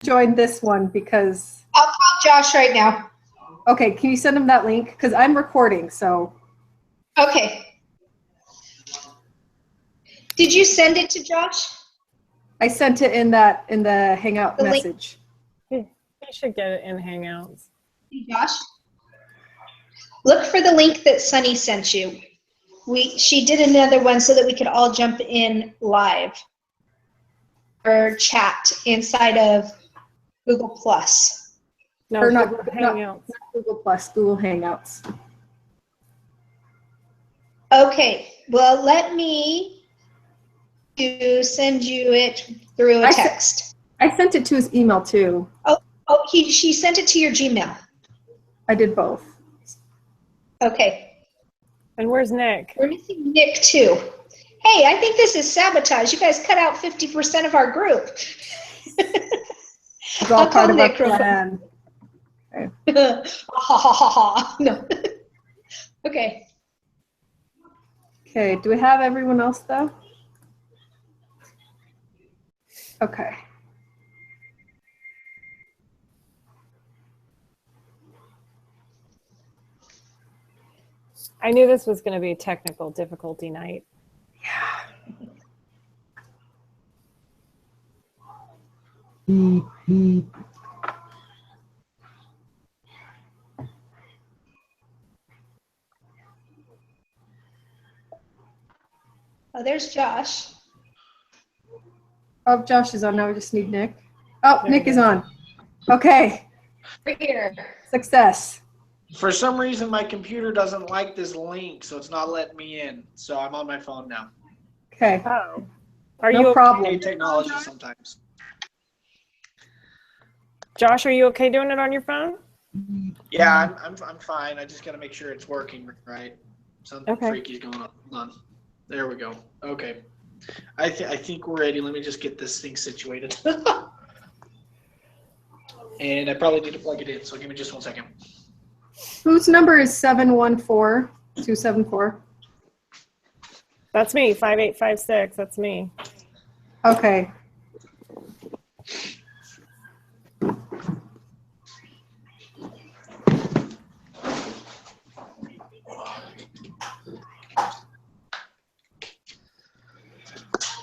join this one because. I'll call Josh right now. Okay, can you send him that link? Because I'm recording, so. Okay. Did you send it to Josh? I sent it in the Hangout The link. message. You should get it in Hangouts. Hey, Josh, look for the link that Sunny sent you. She did another one so that we could all jump in live or chat inside of Google Plus. No, Or not Google not Hangouts. Google Plus, Google Hangouts. Okay, well, let me send you it through a text. I sent it to his email too. Oh, she sent it to your Gmail. I did both. Okay. And where's Nick? We're missing Nick too. Hey, I think this is sabotage. You guys cut out 50% of our group. It's all I'll part call of our Nick real quick. plan. Ha ha ha ha. No. Okay. Okay, do we have everyone else though? Okay. I knew this was going to be a technical difficulty night. Oh, there's Josh. Oh, Josh is on. Now we just need Nick. Oh, There Nick we is go. on. Okay, Right here. success. For some reason, my computer doesn't like this link, so it's not letting me in. So I'm on my phone now. Okay, Oh. Are no you okay? problem. Hey, technology sometimes. Josh, are you okay doing it on your phone? Yeah, I'm fine. I just gotta make sure it's working right. Something Okay. freaky's going on. Hold on. There we go. Okay. I think we're ready. Let me just get this thing situated. And I probably need to plug it in, so give me just 1 second. Whose number is 714-274? That's me, 5856. That's me. Okay.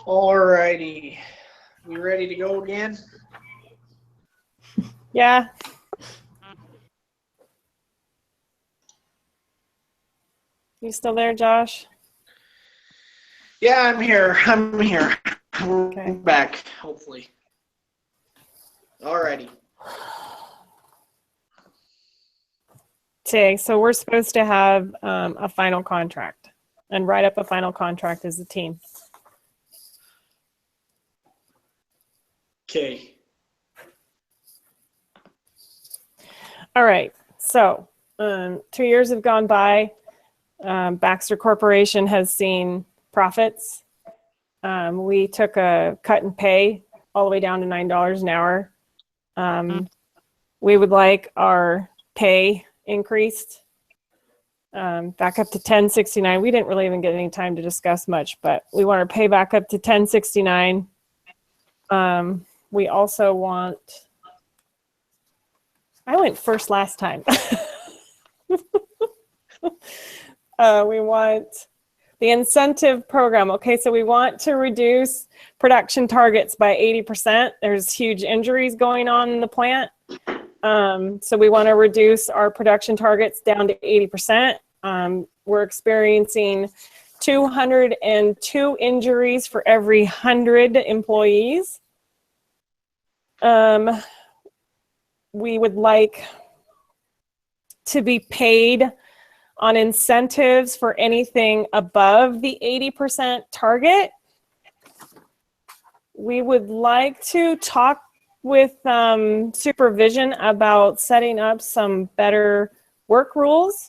Alrighty. We ready to go again? Yeah. You still there, Josh? Yeah, I'm here. We're Okay. back, hopefully. Alrighty. Okay, so we're supposed to have a final contract and write up a final contract as a team. Okay. All right, so 2 years have gone by. Baxter Corporation has seen profits. We took a cut in pay all the way down to $9 an hour. We would like our pay increased back up to $10.69. We didn't really even get any time to discuss much, but we want our pay back up to $10.69. We also want, I went first last time. We want the incentive program. Okay, so we want to reduce production targets by 80%. There's huge injuries going on in the plant. So we want to reduce our production targets down to 80%. We're experiencing 202 injuries for every 100 employees. We would like to be paid on incentives for anything above the 80% target. We would like to talk with supervision about setting up some better work rules.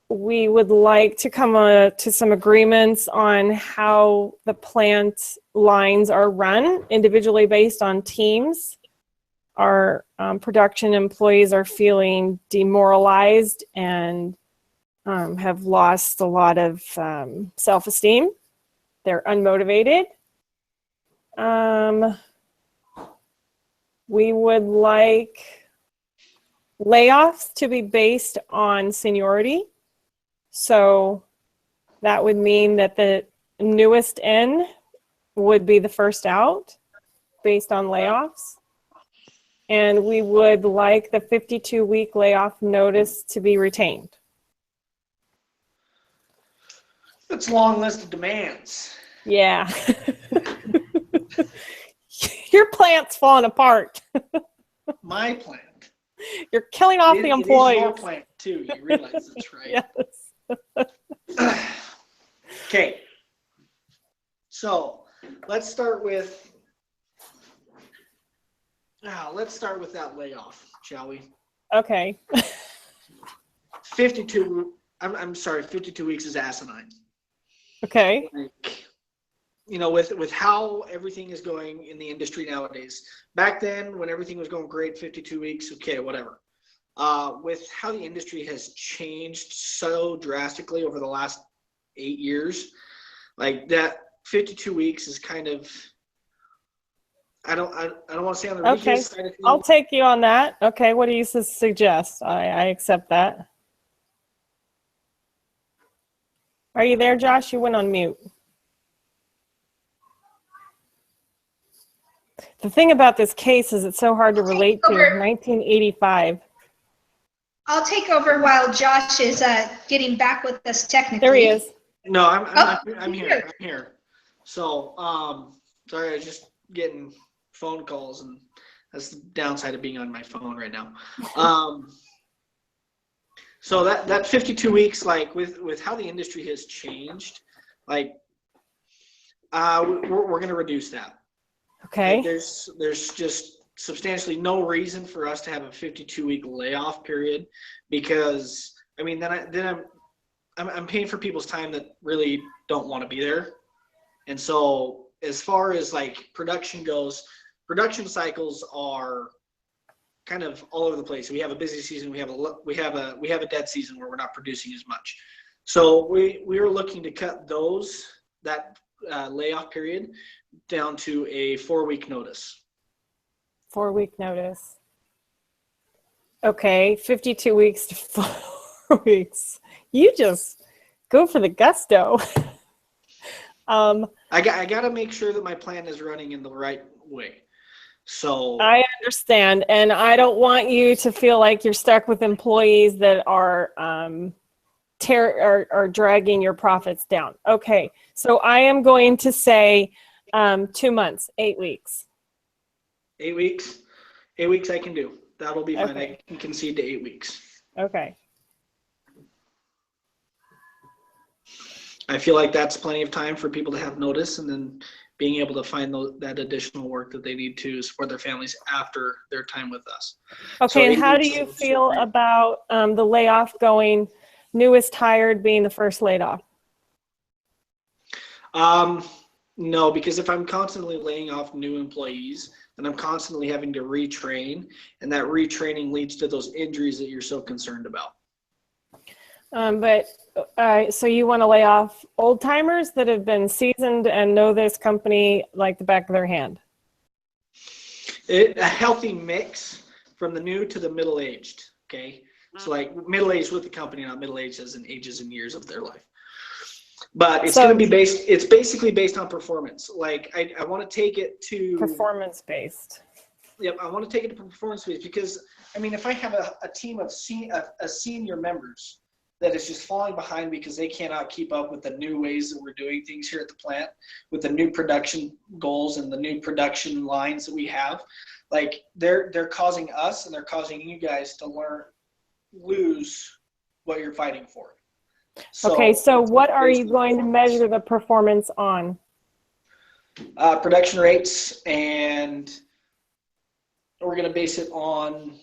We would like to come to some agreements on how the plant lines are run individually based on teams. Our production employees are feeling demoralized and have lost a lot of self-esteem. They're unmotivated. we would like layoffs to be based on seniority. So that would mean that the newest in would be the first out based on layoffs. And we would like the 52-week layoff notice to be retained. That's a long list of demands. Yeah. Your plant's falling apart. My plant. You're killing off the employees. It is your plant too. You realize this, right? Yes. Okay. So let's start with that layoff, shall we? Okay. 52. I'm sorry. 52 weeks is asinine. Okay. Like, you know, with how everything is going in the industry nowadays. Back then, when everything was going great, 52 weeks, okay, whatever. With how the industry has changed so drastically over the last 8 years, like that 52 weeks is kind of, I don't want to say on the ridiculous side of things. I'll take you on that. Okay, what do you suggest? I accept that. Are you there, Josh? You went on mute. The thing about this case is it's so hard to relate to. 1985. I'll take over while Josh is getting back with us technically. There he is. No, I'm here. here. I'm here. So, sorry, I was just getting phone calls, and that's the downside of being on my phone right now. So that 52 weeks, like with how the industry has changed, like we're going to reduce that. Okay. Like, there's just substantially no reason for us to have a 52-week layoff period, because I mean then I'm paying for people's time that really don't want to be there. And so as far as like production goes, production cycles are kind of all over the place. We have a busy season. We have a dead season where we're not producing as much. So we are looking to cut that layoff period down to a 4-week notice. 4-week notice. Okay, 52 weeks to 4 weeks. You just go for the gusto. I got to make sure that my plan is running in the right way. So I understand, and I don't want you to feel like you're stuck with employees that are dragging your profits down. Okay, so I am going to say 2 months, 8 weeks. 8 weeks. 8 weeks I can do. That'll be fine. Okay. I can concede to 8 weeks. Okay. I feel like that's plenty of time for people to have notice, and then being able to find that additional work that they need to support their families after their time with us. Okay, So and how do you feel about the layoff going newest hired being the first laid off? No, because if I'm constantly laying off new employees, then I'm constantly having to retrain, and that retraining leads to those injuries that you're so concerned about. So you want to lay off old timers that have been seasoned and know this company like the back of their hand? A healthy mix from the new to the middle-aged, okay? So like middle-aged with the company, not middle-aged as in ages and years of their life. But it's going to be it's basically based on performance. Like I want to take it to performance-based. Yep, I want to take it to performance-based, because I mean, if I have a team of senior members that is just falling behind because they cannot keep up with the new ways that we're doing things here at the plant, with the new production goals and the new production lines that we have, like they're causing us and they're causing you guys to lose what you're fighting for. Okay, so what are you going to measure the performance on? Production rates, and we're going to base it on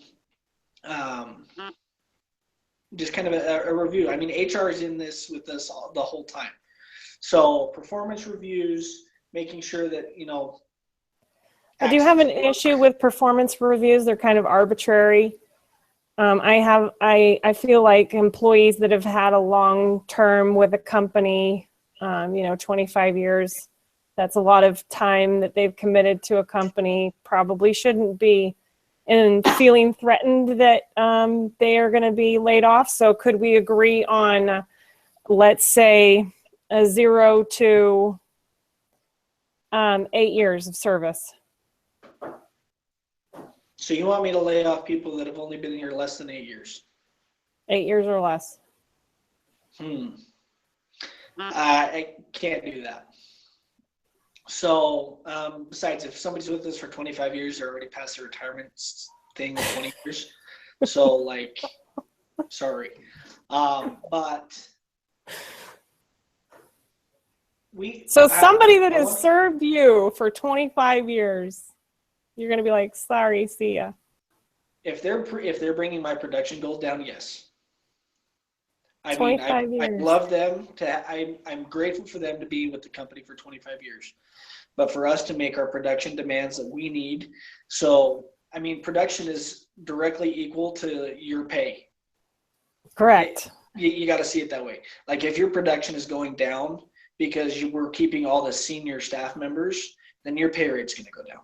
just kind of a review. I mean, HR is in this with us the whole time. So performance reviews, making sure that, you know. Do you have an issue with performance reviews? They're kind of arbitrary. I feel like employees that have had a long term with a company, 25 years, that's a lot of time that they've committed to a company, probably shouldn't be and feeling threatened that they are going to be laid off. So could we agree on, let's say, a 0 to 8 years of service? So you want me to lay off people that have only been here less than 8 years? 8 years or less. I can't do that. So besides, if somebody's with us for 25 years, they're already past the retirement thing of 20 years. So like, sorry. But somebody that has served you for 25 years, you're going to be like, sorry, see ya. If they're bringing my production goals down, yes. I 25 mean, I years. love them I'm grateful for them to be with the company for 25 years. But for us to make our production demands that we need, so I mean, production is directly equal to your pay. Correct. You got to see it that way. Like if your production is going down because you were keeping all the senior staff members, then your pay rate's going to go down.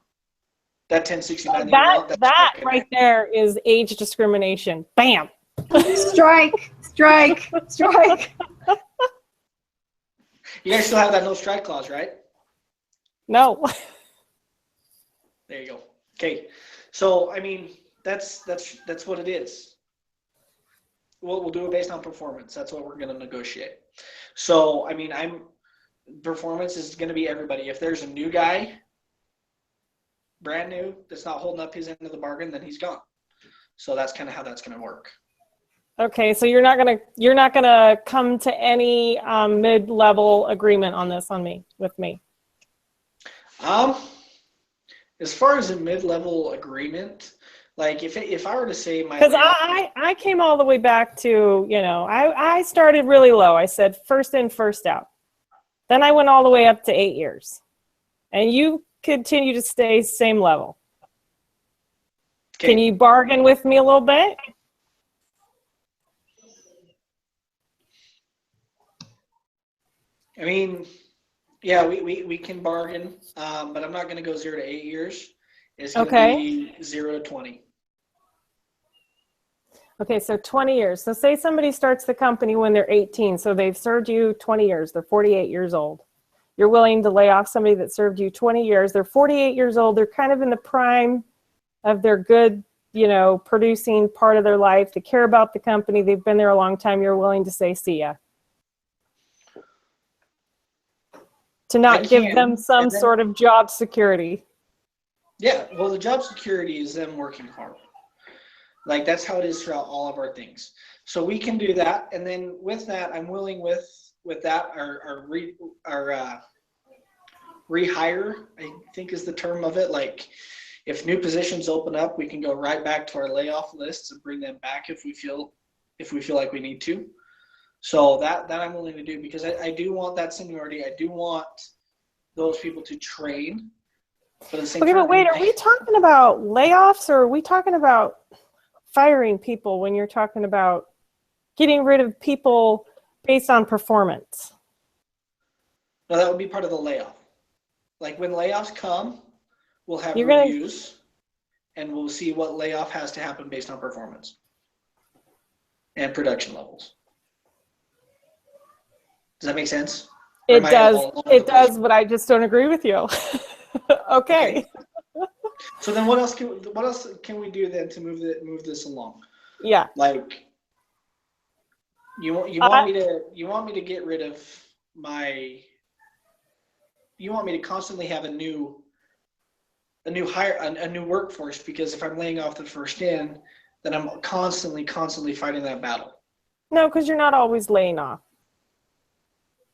That 1069. That right there is age discrimination. Bam. Strike, strike, strike. You guys still have that no strike clause, right? No. There you go. Okay. So I mean, that's what it is. We'll do it based on performance. That's what we're going to negotiate. So I mean, performance is going to be everybody. If there's a new guy, brand new, that's not holding up his end of the bargain, then he's gone. So that's kind of how that's going to work. Okay, so you're not gonna come to any mid-level agreement on this with me. As far as a mid-level agreement, like if I were to say my, because I came all the way back to, I started really low. I said first in, first out. Then I went all the way up to 8 years, and you continue to stay same level. Okay. Can you bargain with me a little bit? I mean, yeah, we can bargain, but I'm not going to go 0 to 8 years. It's going to be 0 to 20. Okay, so 20 years. So say somebody starts the company when they're 18, so they've served you 20 years. They're 48 years old. You're willing to lay off somebody that served you 20 years. They're 48 years old. They're kind of in the prime of their good, producing part of their life. They care about the company. They've been there a long time. You're willing to say, see ya. To not give them some sort of job security. Yeah, well, the job security is them working hard. Like that's how it is throughout all of our things. So we can do that, and then with that, I'm willing with that our rehire, I think is the term of it. Like if new positions open up, we can go right back to our layoff lists and bring them back if we feel like we need to. So that I'm willing to do because I do want that seniority. I do want those people to train. But at the same time, but wait, are we talking about layoffs or are we talking about firing people when you're talking about getting rid of people based on performance? No, that would be part of the layoff. Like when layoffs come, we'll have reviews and we'll see what layoff has to happen based on performance and production levels. Does that make sense? It does, but I just don't agree with you. Okay. So then what else can we do then to move this along? Yeah. Like you want me to get rid of you want me to constantly have a new workforce, because if I'm laying off the first in, then I'm constantly fighting that battle. No, because you're not always laying off.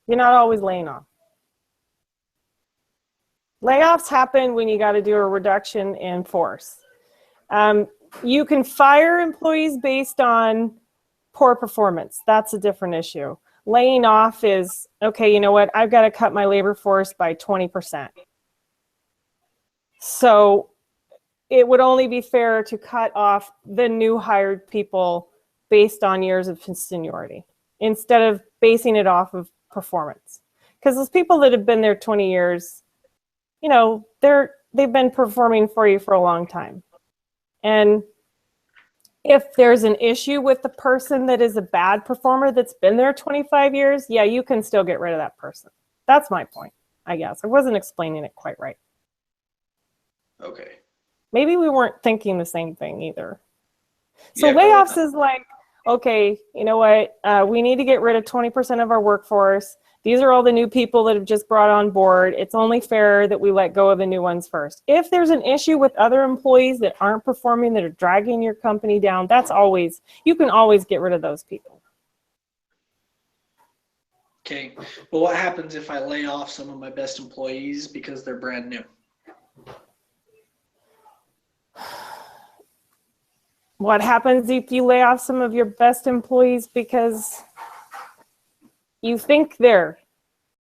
You're not always laying off. Layoffs happen when you got to do a reduction in force. You can fire employees based on poor performance. That's a different issue. Laying off is, okay, you know what? I've got to cut my labor force by 20%. So it would only be fair to cut off the new hired people based on years of seniority instead of basing it off of performance. Because those people that have been there 20 years, they've been performing for you for a long time. And if there's an issue with the person that is a bad performer that's been there 25 years, yeah, you can still get rid of that person. That's my point, I guess. I wasn't explaining it quite right. Okay. Maybe we weren't thinking the same thing either. So Yeah, probably layoffs not. is like, okay, you know what? We need to get rid of 20% of our workforce. These are all the new people that have just brought on board. It's only fair that we let go of the new ones first. If there's an issue with other employees that aren't performing, that are dragging your company down, you can always get rid of those people. Okay. Well, what happens if I lay off some of my best employees because they're brand new? What happens if you lay off some of your best employees because you think they're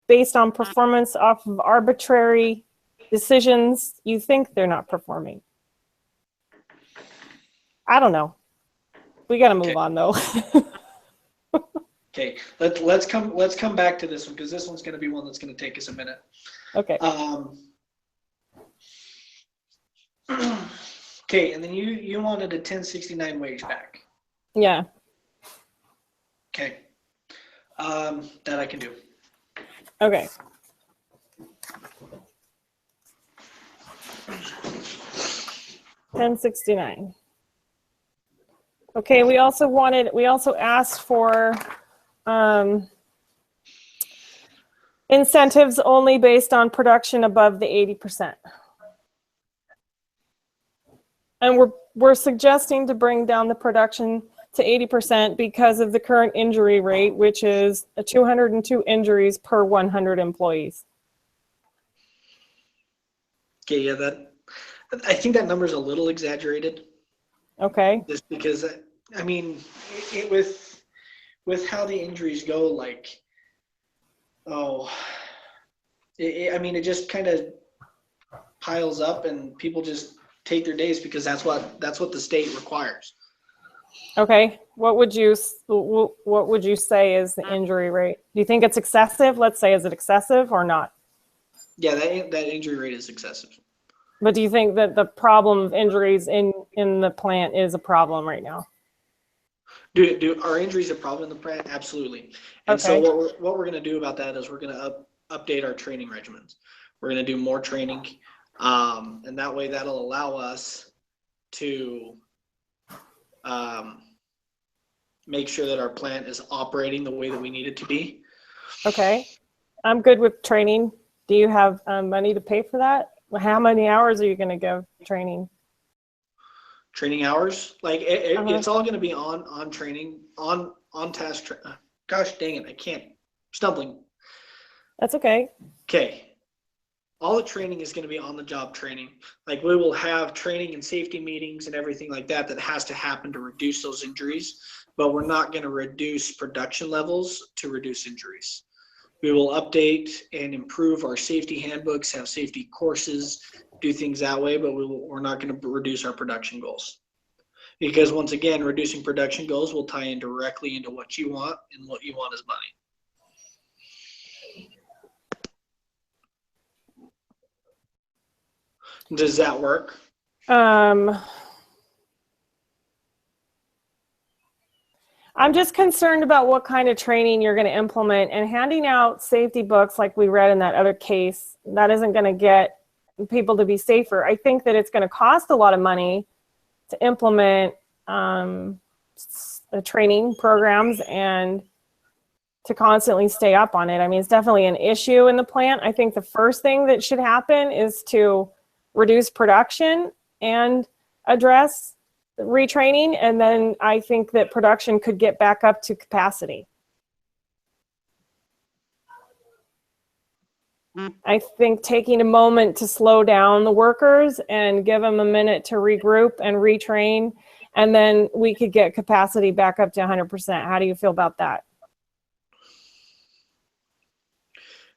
based on performance off of arbitrary decisions, you think they're not performing? I don't know. We got to move on though. Okay, let's come back to this one, because this one's going to be one that's going to take us a minute. Okay. Okay, and then you wanted a 1069 wage back. Yeah. Okay, that I can do. Okay. $10.69. Okay, we also asked for incentives only based on production above the 80%. And we're suggesting to bring down the production to 80% because of the current injury rate, which is 202 injuries per 100 employees. Okay, yeah, I think that number is a little exaggerated. Okay. Just because, I mean, with how the injuries go, like, I mean, it just kind of piles up, and people just take their days because that's what the state requires. Okay. What would you say is the injury rate? Do you think it's excessive? Let's say, is it excessive or not? Yeah, that injury rate is excessive. But do you think that the problem of injuries in the plant is a problem right now? Do our injuries a problem in the plant? Absolutely. And Okay. so what we're going to do about that is we're going to update our training regimens. We're going to do more training, and that way that'll allow us to make sure that our plant is operating the way that we need it to be. Okay. I'm good with training. Do you have money to pay for that? How many hours are you going to give training? Training hours, like it's all going to be on training, on task. Gosh dang it, I can't. Stumbling. That's okay. Okay. All the training is going to be on the job training. Like, we will have training and safety meetings and everything like that has to happen to reduce those injuries, but we're not going to reduce production levels to reduce injuries. We will update and improve our safety handbooks, have safety courses, do things that way, but we're not going to reduce our production goals. Because once again, reducing production goals will tie in directly into what you want, and what you want is money. Does that work? I'm just concerned about what kind of training you're going to implement, and handing out safety books like we read in that other case, that isn't going to get people to be safer. I think that it's going to cost a lot of money to implement training programs and to constantly stay up on it. I mean, it's definitely an issue in the plant. I think the first thing that should happen is to reduce production and address retraining, and then I think that production could get back up to capacity. I think taking a moment to slow down the workers and give them a minute to regroup and retrain, and then we could get capacity back up to 100%. How do you feel about that?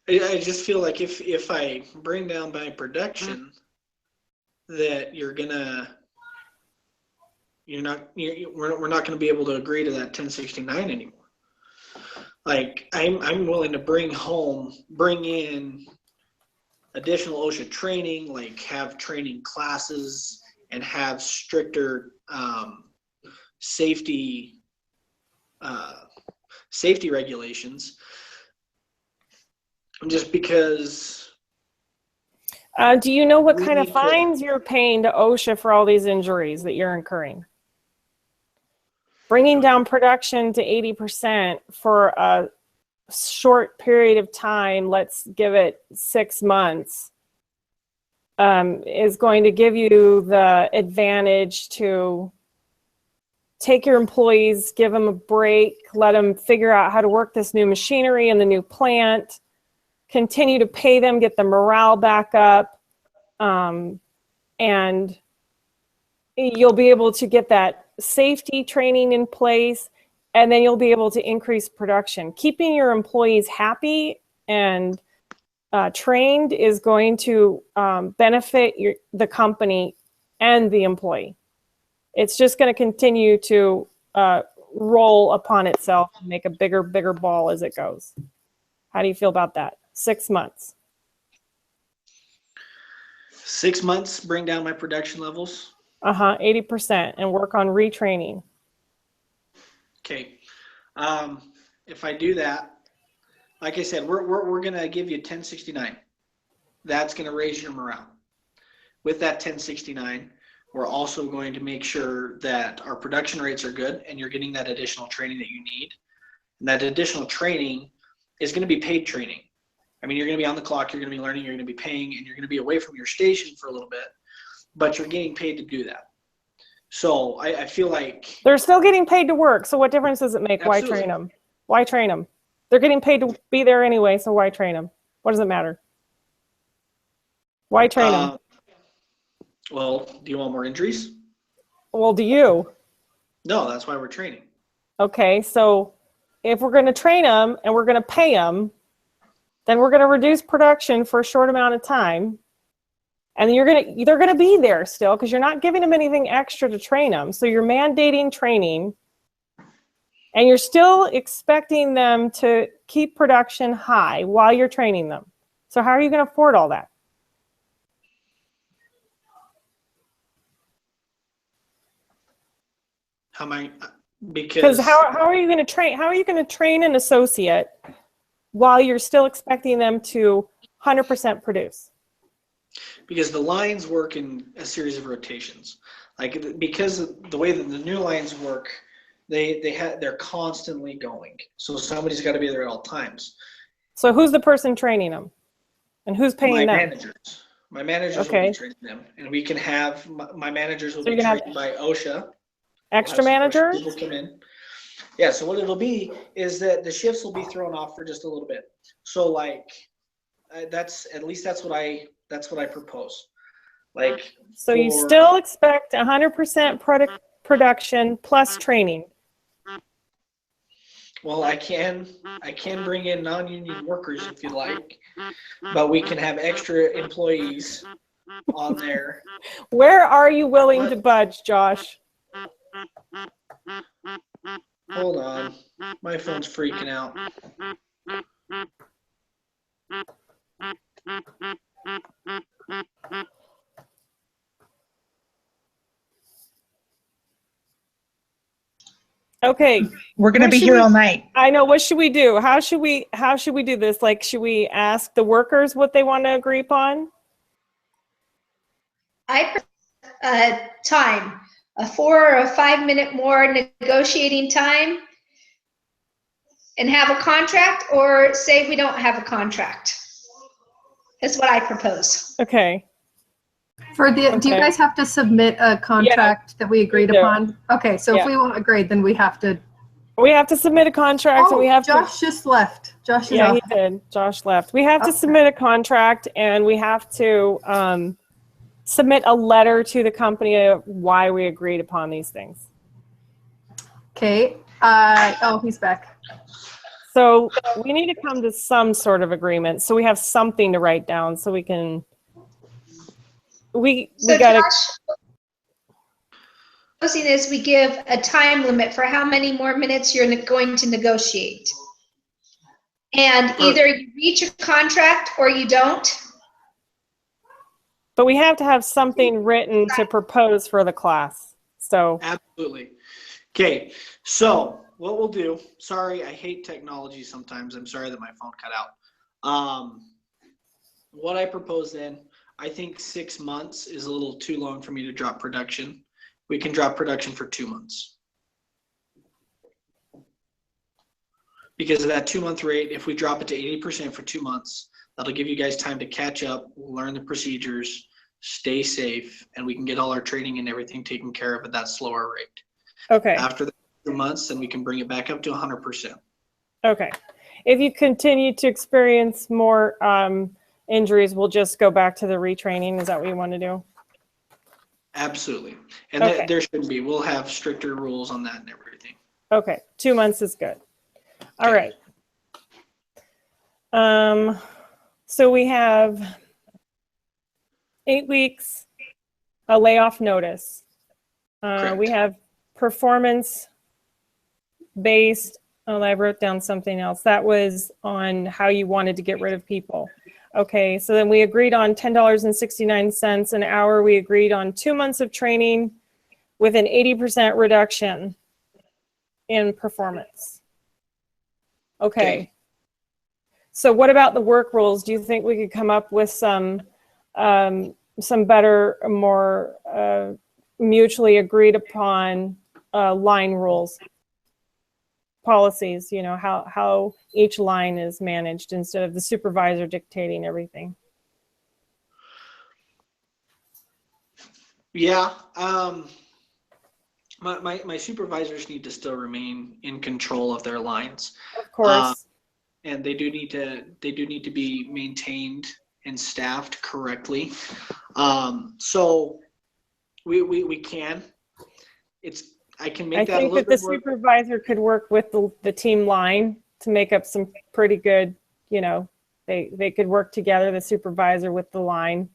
I just feel like if I bring down my production, that we're not going to be able to agree to that 1069 anymore. Like, I'm willing to bring in additional OSHA training, like have training classes and have stricter safety regulations. Just because. Do you know what We kind of need to- fines you're paying to OSHA for all these injuries that you're incurring? Bringing down production to 80% for a short period of time, let's give it 6 months, is going to give you the advantage to take your employees, give them a break, let them figure out how to work this new machinery in the new plant, continue to pay them, get the morale back up, and you'll be able to get that safety training in place, and then you'll be able to increase production. Keeping your employees happy and trained is going to benefit the company and the employee. It's just going to continue to roll upon itself and make a bigger ball as it goes. How do you feel about that? 6 months. 6 months, bring down my production levels. 80%, and work on retraining. Okay. If I do that, like I said, we're going to give you 1069. That's going to raise your morale. With that 1069, we're also going to make sure that our production rates are good and you're getting that additional training that you need. And that additional training is going to be paid training. I mean, you're going to be on the clock, you're going to be learning, you're going to be paying, and you're going to be away from your station for a little bit, but you're getting paid to do that. So I feel like they're still getting paid to work. So what difference does it make? Absolutely. Why train them? Why train them? They're getting paid to be there anyway. So why train them? What does it matter? Why train them? Well, do you want more injuries? Well, do you? No, that's why we're training. Okay. So if we're going to train them and we're going to pay them, then we're going to reduce production for a short amount of time. And they're going to be there still because you're not giving them anything extra to train them. So you're mandating training and you're still expecting them to keep production high while you're training them. So how are you going to afford all that? How am I? Because how are you going to train? How are you going to train an associate while you're still expecting them to 100% produce? Because the lines work in a series of rotations. Like because of the way that the new lines work, they're constantly going. So somebody's got to be there at all times. So who's the person training them, and who's paying them? My managers Okay. will be training them, and we can have my managers will So be you're gonna trained by OSHA. Extra We'll have some managers? people come in. Yeah. So what it'll be is that the shifts will be thrown off for just a little bit. So like that's what I propose. Like. So you still expect 100% production plus training. Well, I can bring in non-union workers if you like, but we can have extra employees on there. Where are you willing to budge, Josh? Hold on, my phone's freaking out. Okay. We're going to be here all night. I know. What should we do? How should we do this? Like, should we ask the workers what they want to agree upon? I time, a 4 or a 5 minute more negotiating time and have a contract, or say we don't have a contract. That's what I propose. Okay. Do you guys have to submit a contract that we agreed upon? Okay, so if we won't agree, then we have to. We have to submit a contract, and we have Josh just left. Josh is off. off. He did. Josh left. We have to submit a contract, and we have to submit a letter to the company of why we agreed upon these things. Okay. He's back. So we need to come to some sort of agreement. So we have something to write down, so we can. We got to. Proposing is we give a time limit for how many more minutes you're going to negotiate. And either you reach a contract or you don't. But we have to have something written to propose for the class. So Absolutely. Okay, so what we'll do, sorry, I hate technology sometimes. I'm sorry that my phone cut out. What I propose then, I think 6 months is a little too long for me to drop production. We can drop production for 2 months. Because of that 2-month rate, if we drop it to 80% for 2 months, that'll give you guys time to catch up, learn the procedures, stay safe, and we can get all our training and everything taken care of at that slower rate. okay. After the 2 months, then we can bring it back up to 100%. Okay. If you continue to experience more injuries, we'll just go back to the retraining. Is that what you want to do? Absolutely. And Okay. there should be. We'll have stricter rules on that and everything. Okay. 2 months is good. All Okay. right. So we have 8 weeks, a layoff notice. We have performance-based. Oh, I wrote down something else. That was on how you wanted to get rid of people. Okay, so then we agreed on $10.69 an hour. We agreed on 2 months of training with an 80% reduction in performance. Okay. So what about the work rules? Do you think we could come up with some better, more mutually agreed upon line rules? Policies, you know, how each line is managed instead of the supervisor dictating everything. Yeah. My supervisors need to still remain in control of their lines. Of course. And they do need to be maintained and staffed correctly. So we can. I can make that a little bit more. I think that the supervisor could work with the team line to make up some pretty good, you know, they could work together, the supervisor with the line,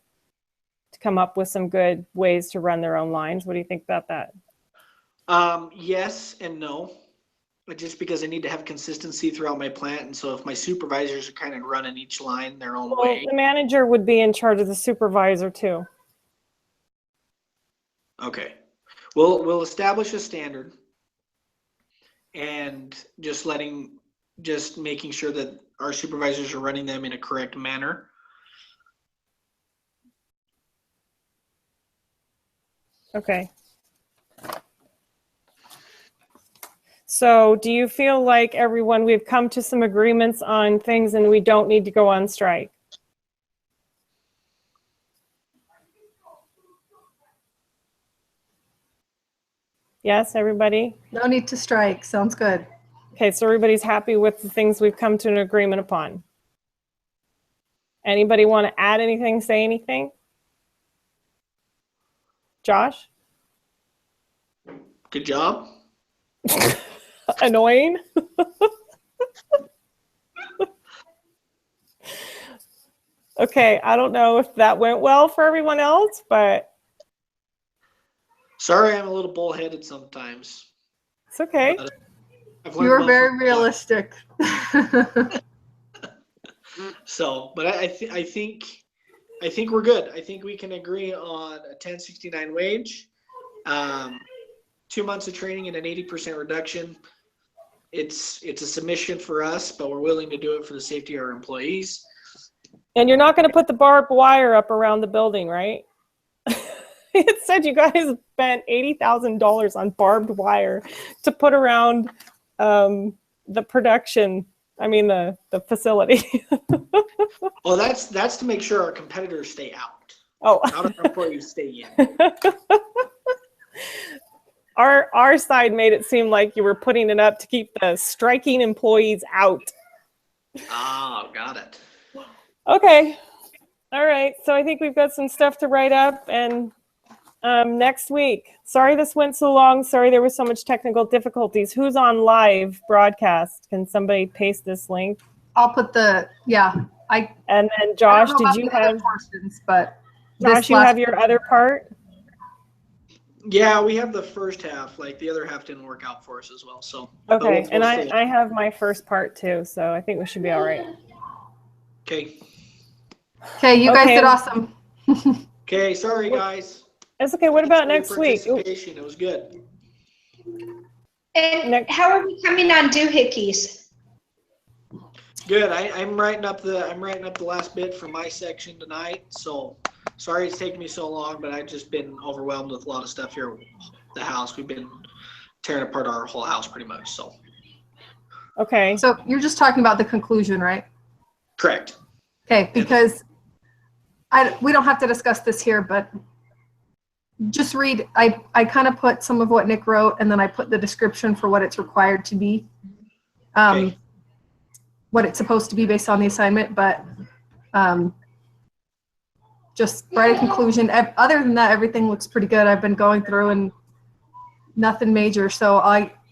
to come up with some good ways to run their own lines. What do you think about that? Yes and no. Just because I need to have consistency throughout my plant. And so if my supervisors are kind of running each line their own way. The manager would be in charge of the supervisor too. Okay. We'll establish a standard and just making sure that our supervisors are running them in a correct manner. Okay. So do you feel like everyone, we've come to some agreements on things and we don't need to go on strike? Yes, everybody? No need to strike. Sounds good. Okay, so everybody's happy with the things we've come to an agreement upon. Anybody want to add anything, say anything? Josh? Good job. Annoying? Okay, I don't know if that went well for everyone else, but Sorry, I'm a little bullheaded sometimes. it's okay. You were very realistic. So, but I think we're good. I think we can agree on a 1069 wage, 2 months of training and an 80% reduction. It's a submission for us, but we're willing to do it for the safety of our employees. And you're not going to put the barbed wire up around the building, right? It said you guys spent $80,000 on barbed wire to put around the production. I mean, the facility. Well, that's to make sure our competitors stay out. Oh, Not our employees stay in. Our side made it seem like you were putting it up to keep the striking employees out. Oh, got it. Okay. All right. So I think we've got some stuff to write up, and next week. Sorry this went so long. Sorry there was so much technical difficulties. Who's on live broadcast? Can somebody paste this link? I'll put and then Josh, did you have portions, but Josh, you have your other part? Yeah, we have the first half. Like the other half didn't work out for us as well. So okay, and I have my first part too, so I think we should be all right. Okay. Okay, you guys did awesome. Okay, sorry guys. That's okay. What about Thanks next for your week? Ooh, participation. It was good. And how are we coming on doohickeys? Good. I'm writing up the last bit for my section tonight. So sorry it's taken me so long, but I've just been overwhelmed with a lot of stuff here at the house. We've been tearing apart our whole house pretty much. So okay. So you're just talking about the conclusion, right? correct. Okay, because we don't have to discuss this here, but just read. I kind of put some of what Nick wrote, and then I put the description for what it's required to be, Okay. what it's supposed to be based on the assignment. But just write a conclusion. Other than that, everything looks pretty good. I've been going through and nothing major. So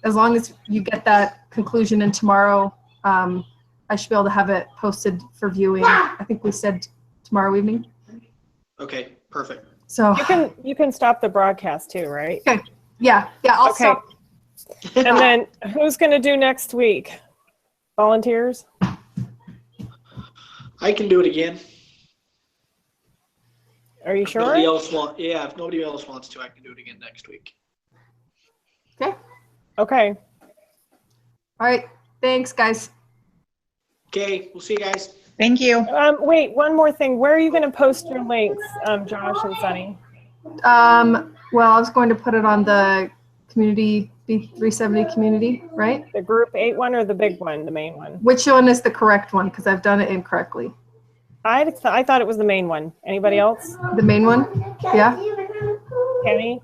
as long as you get that conclusion in tomorrow, I should be able to have it posted for viewing. I think we said tomorrow evening. Okay. Perfect. So You can stop the broadcast too, right? okay. Yeah. I'll Okay. stop. And then who's going to do next week? Volunteers? I can do it again. Are you If sure? nobody else if nobody else wants to, I can do it again next week. Okay. Okay. All right. Thanks, guys. Okay. We'll see you guys. Thank you. Wait, one more thing. Where are you going to post your links, Josh and Sunny? Well, I was going to put it on the community, B370 community, right? The group 8 one or the big one, the main one? Which one is the correct one? Because I've done it incorrectly. I thought it was the main one. Anybody else? The main one? Yeah. Kenny?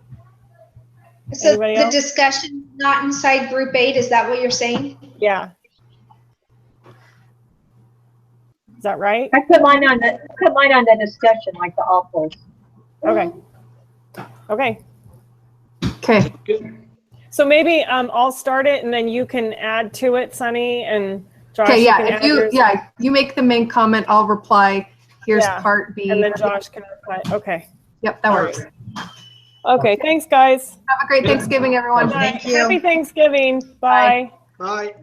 So Anybody the else? discussion not inside group 8, is that what you're saying? Yeah. Is that right? I put mine on the discussion, like the all post. Okay. Okay. Okay. Good. So maybe I'll start it and then you can add to it, Sunny, and Josh. Okay. you can Yeah. add yours, You make the main comment. I'll reply. Here's Yeah, part B. and then Josh can reply. Okay. Yep. That works. Okay. Thanks, guys. Have a great Thanksgiving, everyone. Thank you. Happy Thanksgiving. Bye. Bye.